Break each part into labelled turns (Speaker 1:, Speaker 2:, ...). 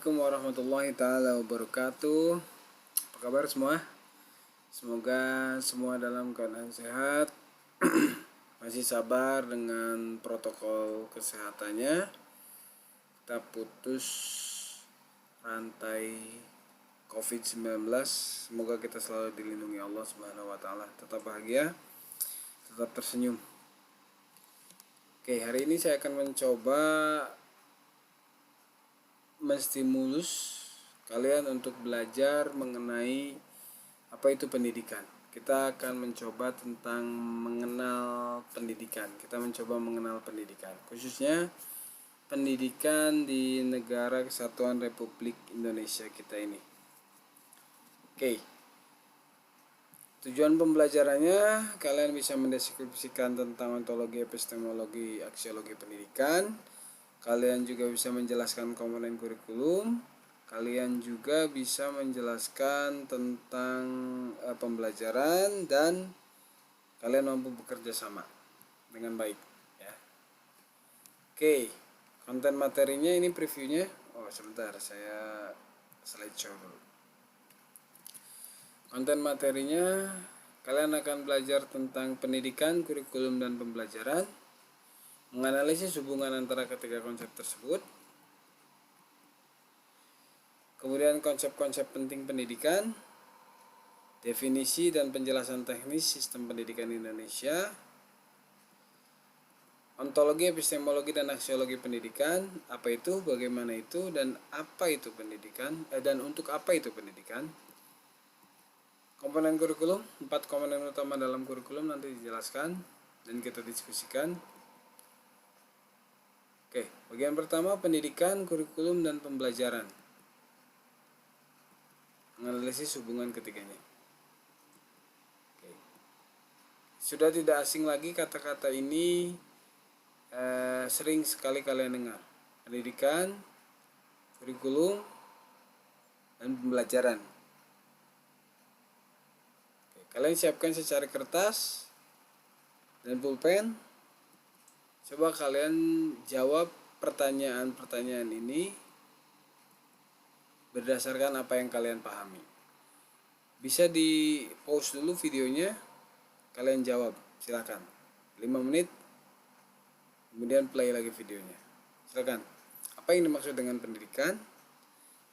Speaker 1: Assalamualaikum warahmatullahi taala wabarakatuh. Apa kabar semua? Semoga semua dalam keadaan sehat. Masih sabar dengan protokol kesehatannya. Kita putus rantai COVID-19. Semoga kita selalu dilindungi Allah Subhanahu wa taala. Tetap bahagia, tetap tersenyum. Oke, hari ini saya akan mencoba menstimulus kalian untuk belajar mengenai apa itu pendidikan. Kita akan mencoba tentang mengenal pendidikan. Kita mencoba mengenal pendidikan, khususnya pendidikan di negara Kesatuan Republik Indonesia kita ini. Oke. Tujuan pembelajarannya, kalian bisa mendeskripsikan tentang ontologi, epistemologi, aksiologi pendidikan. Kalian juga bisa menjelaskan komponen kurikulum. Kalian juga bisa menjelaskan tentang pembelajaran dan kalian mampu bekerja sama dengan baik, ya. Oke, konten materinya ini previewnya. Oh, sebentar, saya slideshow dulu. Konten materinya, kalian akan belajar tentang pendidikan, kurikulum, dan pembelajaran, menganalisis hubungan antara ketiga konsep tersebut, kemudian konsep-konsep penting pendidikan, definisi dan penjelasan teknis sistem pendidikan Indonesia, ontologi, epistemologi, dan aksiologi pendidikan, apa itu, bagaimana itu, dan apa itu pendidikan, dan untuk apa itu pendidikan. Komponen kurikulum, 4 komponen utama dalam kurikulum nanti dijelaskan dan kita diskusikan. Oke, bagian pertama pendidikan, kurikulum, dan pembelajaran. Menganalisis hubungan ketiganya. Oke. Sudah tidak asing lagi kata-kata ini, sering sekali kalian dengar. Pendidikan, kurikulum, dan pembelajaran. Oke, kalian siapkan secari kertas dan pulpen. Coba kalian jawab pertanyaan-pertanyaan ini berdasarkan apa yang kalian pahami. Bisa di pause dulu videonya, kalian jawab, silakan. 5 menit, kemudian play lagi videonya. Silakan. Apa yang dimaksud dengan pendidikan?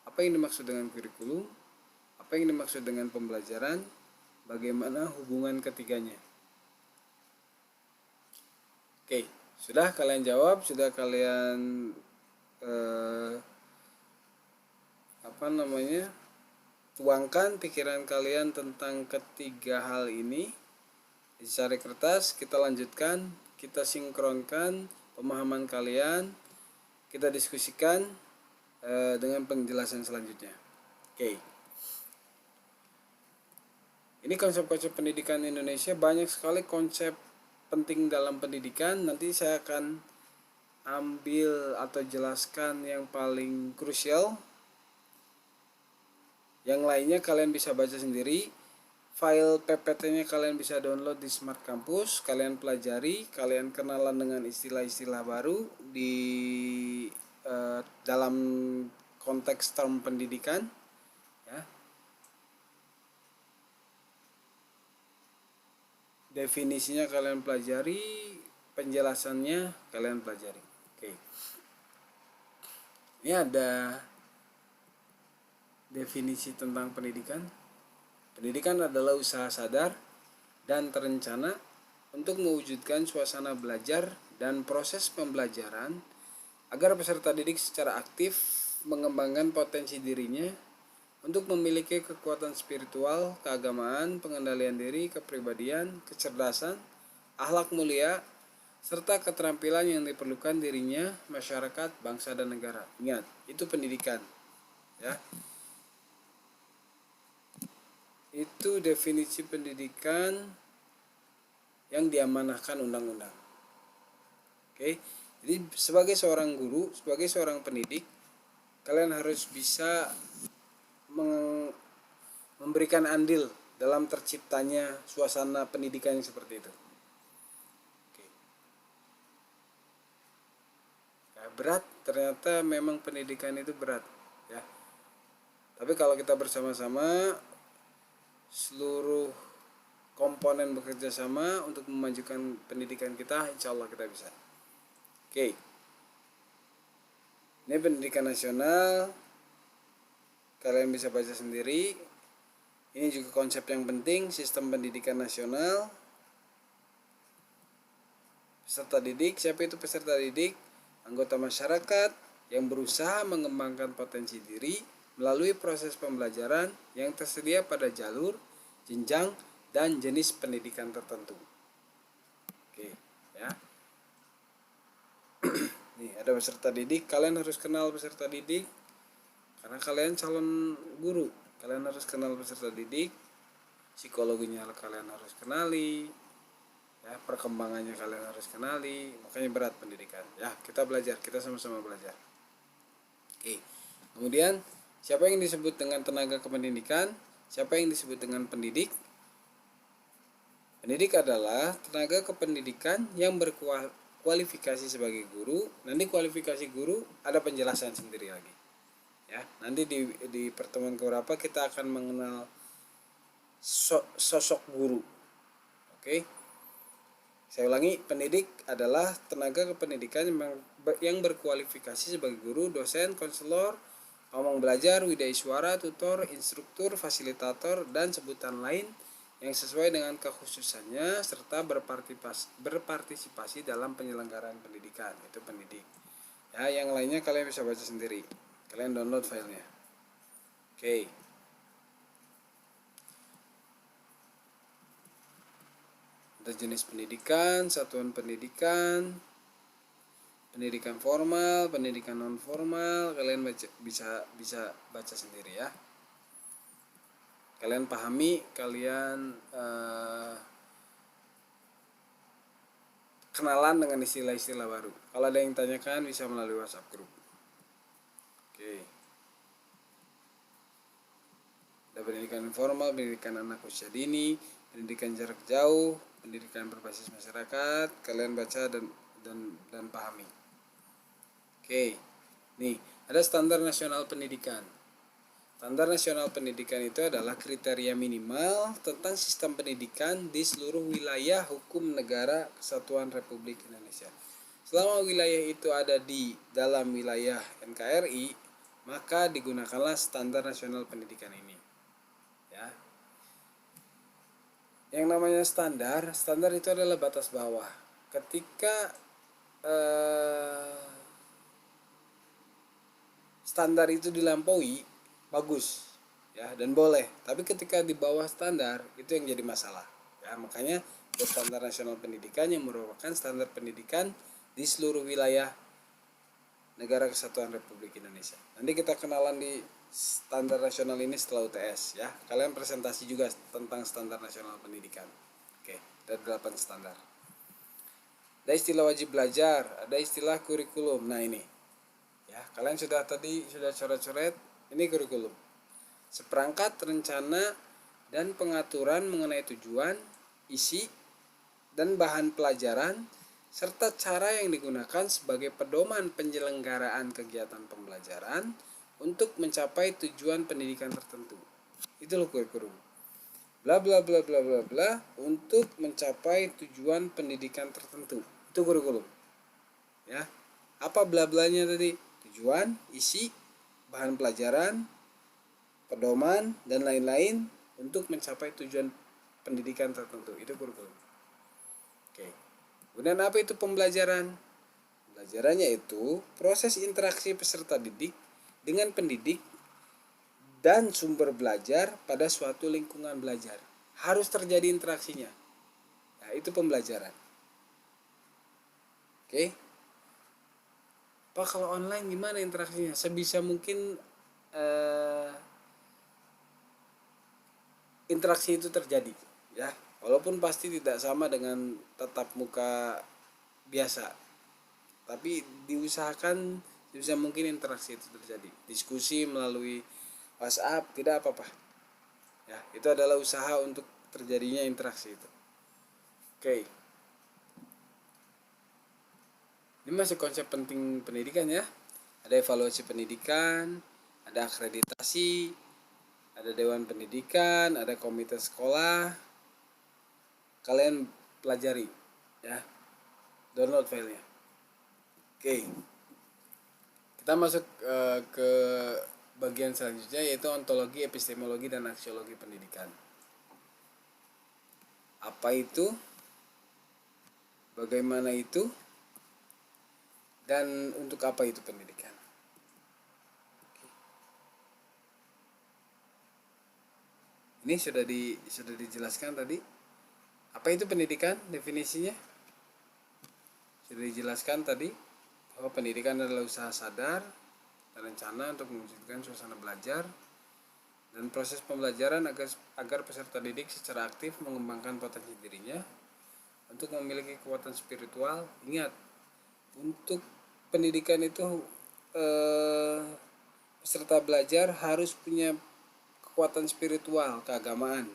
Speaker 1: Apa yang dimaksud dengan kurikulum? Apa yang dimaksud dengan pembelajaran? Bagaimana hubungan ketiganya? Oke, sudah kalian jawab, sudah kalian tuangkan pikiran kalian tentang ketiga hal ini di secari kertas. Kita lanjutkan, kita sinkronkan pemahaman kalian, kita diskusikan dengan penjelasan selanjutnya. Oke. Ini konsep-konsep pendidikan Indonesia, banyak sekali konsep penting dalam pendidikan. Nanti saya akan ambil atau jelaskan yang paling krusial. Yang lainnya kalian bisa baca sendiri. File PPT-nya kalian bisa download di Smart Campus. Kalian pelajari, kalian kenalan dengan istilah-istilah baru di dalam konteks term pendidikan, ya. Definisinya kalian pelajari, penjelasannya kalian pelajari. Oke. Ini ada definisi tentang pendidikan. Pendidikan adalah usaha sadar dan terencana untuk mewujudkan suasana belajar dan proses pembelajaran agar peserta didik secara aktif mengembangkan potensi dirinya untuk memiliki kekuatan spiritual, keagamaan, pengendalian diri, kepribadian, kecerdasan, akhlak mulia, serta keterampilan yang diperlukan dirinya, masyarakat, bangsa, dan negara. Ingat, itu pendidikan, ya. Itu definisi pendidikan yang diamanahkan undang-undang. Oke, jadi sebagai seorang guru, sebagai seorang pendidik, kalian harus bisa memberikan andil dalam terciptanya suasana pendidikan yang seperti itu. Oke. Berat, ternyata memang pendidikan itu berat. ya. Tapi kalau kita bersama-sama, seluruh komponen bekerja sama untuk memajukan pendidikan kita, insya Allah kita bisa. Oke, ini pendidikan nasional, kalian bisa baca sendiri. Ini juga konsep yang penting, sistem pendidikan nasional. Peserta didik, siapa itu peserta didik? Anggota masyarakat yang berusaha mengembangkan potensi diri melalui proses pembelajaran yang tersedia pada jalur, jenjang, dan jenis pendidikan tertentu. Oke, ya. Nih, ada peserta didik, kalian harus kenal peserta didik karena kalian calon guru. Kalian harus kenal peserta didik, psikologinya kalian harus kenali, ya, perkembangannya kalian harus kenali. Makanya berat pendidikan. Ya, kita belajar, kita sama-sama belajar. Oke. Kemudian, siapa yang disebut dengan tenaga kependidikan? Siapa yang disebut dengan pendidik? Pendidik adalah tenaga kependidikan yang berkualifikasi sebagai guru. Nanti kualifikasi guru ada penjelasan sendiri lagi. Ya, nanti di pertemuan keberapa kita akan mengenal sosok guru. Oke. Saya ulangi, pendidik adalah tenaga kependidikan yang berkualifikasi sebagai guru, dosen, konselor, pamong belajar, widaiswara, tutor, instruktur, fasilitator, dan sebutan lain yang sesuai dengan kekhususannya serta berpartisipasi dalam penyelenggaraan pendidikan. Itu pendidik. Ya, yang lainnya kalian bisa baca sendiri. Kalian download filenya. Oke. Ada jenis pendidikan, satuan pendidikan, pendidikan formal, pendidikan non formal. Kalian bisa baca sendiri ya. Kalian pahami, kalian kenalan dengan istilah-istilah baru. Kalau ada yang tanyakan bisa melalui WhatsApp group. Oke. Ada pendidikan informal, pendidikan anak usia dini, pendidikan jarak jauh, pendidikan berbasis masyarakat. Kalian baca dan pahami. Oke. Nih, ada standar nasional pendidikan. Standar nasional pendidikan itu adalah kriteria minimal tentang sistem pendidikan di seluruh wilayah hukum negara Kesatuan Republik Indonesia. Selama wilayah itu ada di dalam wilayah NKRI, maka digunakanlah standar nasional pendidikan ini. Ya. Yang namanya standar itu adalah batas bawah. Ketika standar itu dilampaui, bagus ya, dan boleh, tapi ketika di bawah standar itu yang jadi masalah ya. Makanya standar nasional pendidikan yang merupakan standar pendidikan di seluruh wilayah negara Kesatuan Republik Indonesia. Nanti kita kenalan di standar nasional ini setelah UTS ya. Kalian presentasi juga tentang standar nasional pendidikan. Oke, ada 8 standar. Ada istilah wajib belajar, ada istilah kurikulum. Nah ini ya, kalian sudah coret-coret. Ini kurikulum. Seperangkat rencana dan pengaturan mengenai tujuan, isi, dan bahan pelajaran, serta cara yang digunakan sebagai pedoman penyelenggaraan kegiatan pembelajaran untuk mencapai tujuan pendidikan tertentu. Itu loh kurikulum. Bla bla bla bla bla bla untuk mencapai tujuan pendidikan tertentu. Itu kurikulum. Ya. Apa bla blanya tadi? Tujuan, isi, bahan pelajaran, pedoman, dan lain-lain untuk mencapai tujuan pendidikan tertentu. Itu kurikulum. Oke. Kemudian apa itu pembelajaran? Pembelajarannya itu proses interaksi peserta didik dengan pendidik dan sumber belajar pada suatu lingkungan belajar. Harus terjadi interaksinya. Nah, itu pembelajaran. Oke. Pak, kalau online gimana interaksinya? Sebisa mungkin interaksi itu terjadi ya, walaupun pasti tidak sama dengan tatap muka biasa, tapi diusahakan sebisa mungkin interaksi itu terjadi. Diskusi melalui WhatsApp tidak apa-apa ya, itu adalah usaha untuk terjadinya interaksi itu. Oke. Ini masih konsep penting pendidikan ya. Ada evaluasi pendidikan, ada akreditasi, ada dewan pendidikan, ada komite sekolah. Kalian pelajari ya, download filenya. Oke, kita masuk ke bagian selanjutnya, yaitu ontologi, epistemologi, dan aksiologi pendidikan. Apa itu? Bagaimana itu? Dan untuk apa itu pendidikan? Ini sudah dijelaskan tadi. Apa itu pendidikan? Definisinya sudah dijelaskan tadi, bahwa pendidikan adalah usaha sadar dan rencana untuk mewujudkan suasana belajar dan proses pembelajaran agar peserta didik secara aktif mengembangkan potensi dirinya untuk memiliki kekuatan spiritual. Ingat, untuk pendidikan itu peserta belajar harus punya kekuatan spiritual, keagamaan.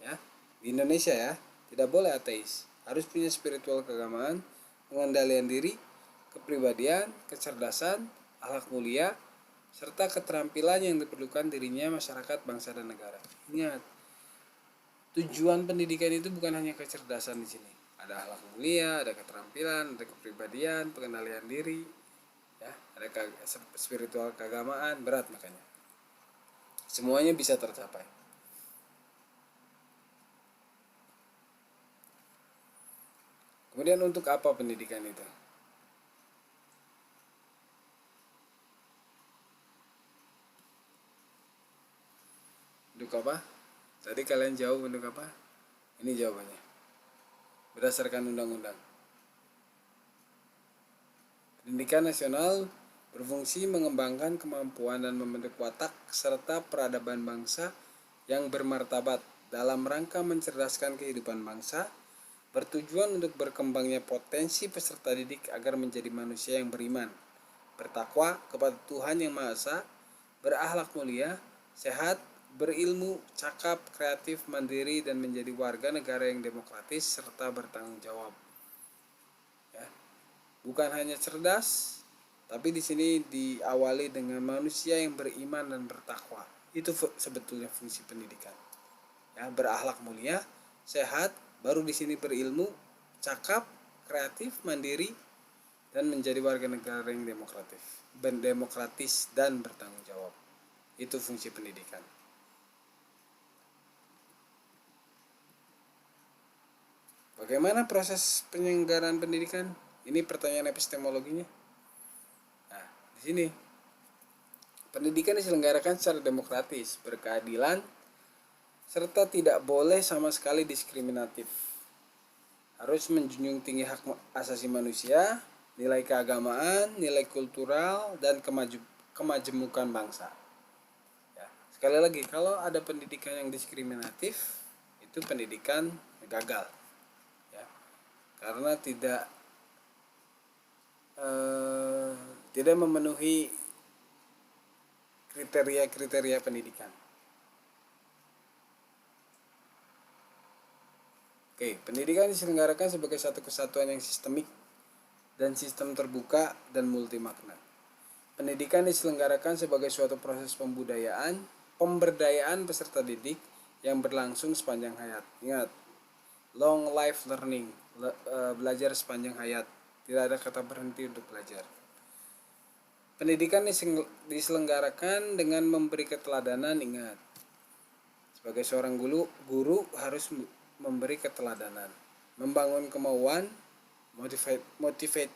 Speaker 1: Ya, di Indonesia ya, tidak boleh ateis. Harus punya spiritual, keagamaan, pengendalian diri, kepribadian, kecerdasan, akhlak mulia, serta keterampilan yang diperlukan dirinya, masyarakat, bangsa, dan negara. Ingat, tujuan pendidikan itu bukan hanya kecerdasan di sini. Ada akhlak mulia, ada keterampilan, ada kepribadian, pengendalian diri, ya, ada spiritual, keagamaan, berat makanya. Semuanya bisa tercapai. Kemudian untuk apa pendidikan itu? Untuk apa? Tadi kalian jawab untuk apa? Ini jawabannya. Berdasarkan undang-undang. Pendidikan nasional berfungsi mengembangkan kemampuan dan membentuk watak serta peradaban bangsa yang bermartabat dalam rangka mencerdaskan kehidupan bangsa, bertujuan untuk berkembangnya potensi peserta didik agar menjadi manusia yang beriman, bertakwa kepada Tuhan Yang Maha Esa, berakhlak mulia, sehat, berilmu, cakap, kreatif, mandiri, dan menjadi warga negara yang demokratis serta bertanggung jawab. Ya. Bukan hanya cerdas, tapi di sini diawali dengan manusia yang beriman dan bertakwa. Itu sebetulnya fungsi pendidikan. Ya, berakhlak mulia, sehat, baru di sini berilmu, cakap, kreatif, mandiri, dan menjadi warga negara yang demokratis dan bertanggung jawab. Itu fungsi pendidikan. Bagaimana proses penyelenggaraan pendidikan? Ini pertanyaan epistemologinya. Nah, di sini pendidikan diselenggarakan secara demokratis, berkeadilan, serta tidak boleh sama sekali diskriminatif. Harus menjunjung tinggi hak asasi manusia, nilai keagamaan, nilai kultural, dan kemajemukan bangsa. Ya, sekali lagi, kalau ada pendidikan yang diskriminatif, itu pendidikan gagal. Ya, karena tidak memenuhi kriteria pendidikan. Oke, pendidikan diselenggarakan sebagai satu kesatuan yang sistemik dan sistem terbuka dan multimakna. Pendidikan diselenggarakan sebagai suatu proses pemberdayaan peserta didik yang berlangsung sepanjang hayat. Ingat, long life learning, belajar sepanjang hayat. Tidak ada kata berhenti untuk belajar. Pendidikan diselenggarakan dengan memberi keteladanan. Ingat, sebagai seorang guru harus memberi keteladanan, membangun kemauan, motivate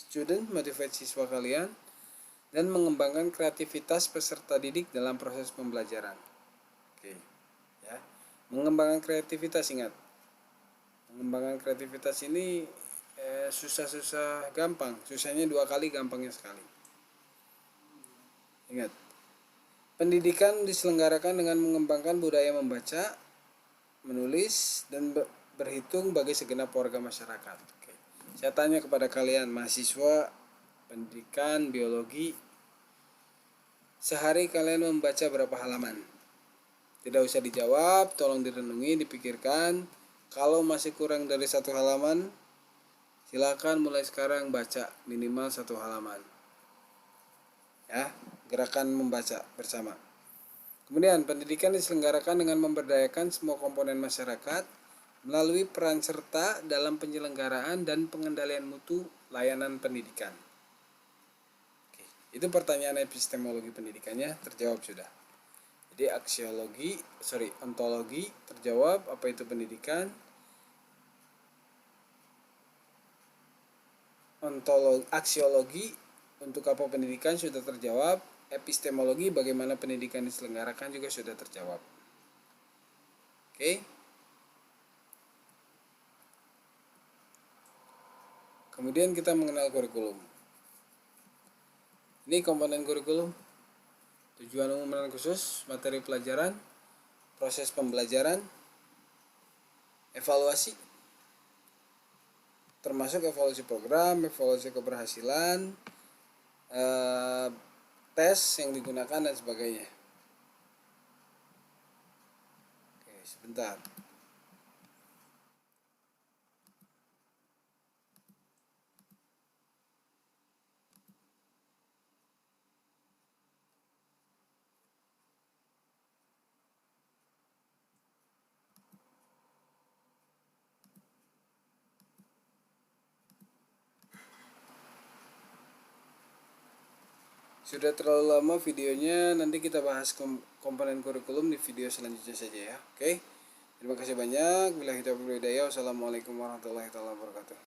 Speaker 1: student, motivate siswa kalian, dan mengembangkan kreativitas peserta didik dalam proses pembelajaran. Oke, ya, mengembangkan kreativitas. Ingat, mengembangkan kreativitas ini susah gampang, susahnya 2 kali, gampangnya sekali. Ingat, pendidikan diselenggarakan dengan mengembangkan budaya membaca, menulis, dan berhitung bagi segenap warga masyarakat. Oke. Saya tanya kepada kalian, mahasiswa pendidikan biologi, sehari kalian membaca berapa halaman? Tidak usah dijawab, tolong direnungi, dipikirkan. Kalau masih kurang dari 1 halaman, silakan mulai sekarang baca minimal 1 halaman. Ya, gerakan membaca bersama. Kemudian, pendidikan diselenggarakan dengan memberdayakan semua komponen masyarakat melalui peran serta dalam penyelenggaraan dan pengendalian mutu layanan pendidikan. Oke, itu pertanyaan epistemologi pendidikannya terjawab sudah. Jadi ontologi terjawab, apa itu pendidikan. Aksiologi untuk apa pendidikan sudah terjawab. Epistemologi bagaimana pendidikan diselenggarakan juga sudah terjawab. Oke. Kemudian kita mengenal kurikulum. Ini komponen kurikulum. Tujuan umum dan khusus, materi pelajaran, proses pembelajaran, evaluasi, termasuk evaluasi program, evaluasi keberhasilan, tes yang digunakan dan sebagainya. Oke, sebentar. Sudah terlalu lama videonya, nanti kita bahas komponen kurikulum di video selanjutnya saja ya. Oke. Terima kasih banyak. Wassalamualaikum warahmatullahi wabarakatuh.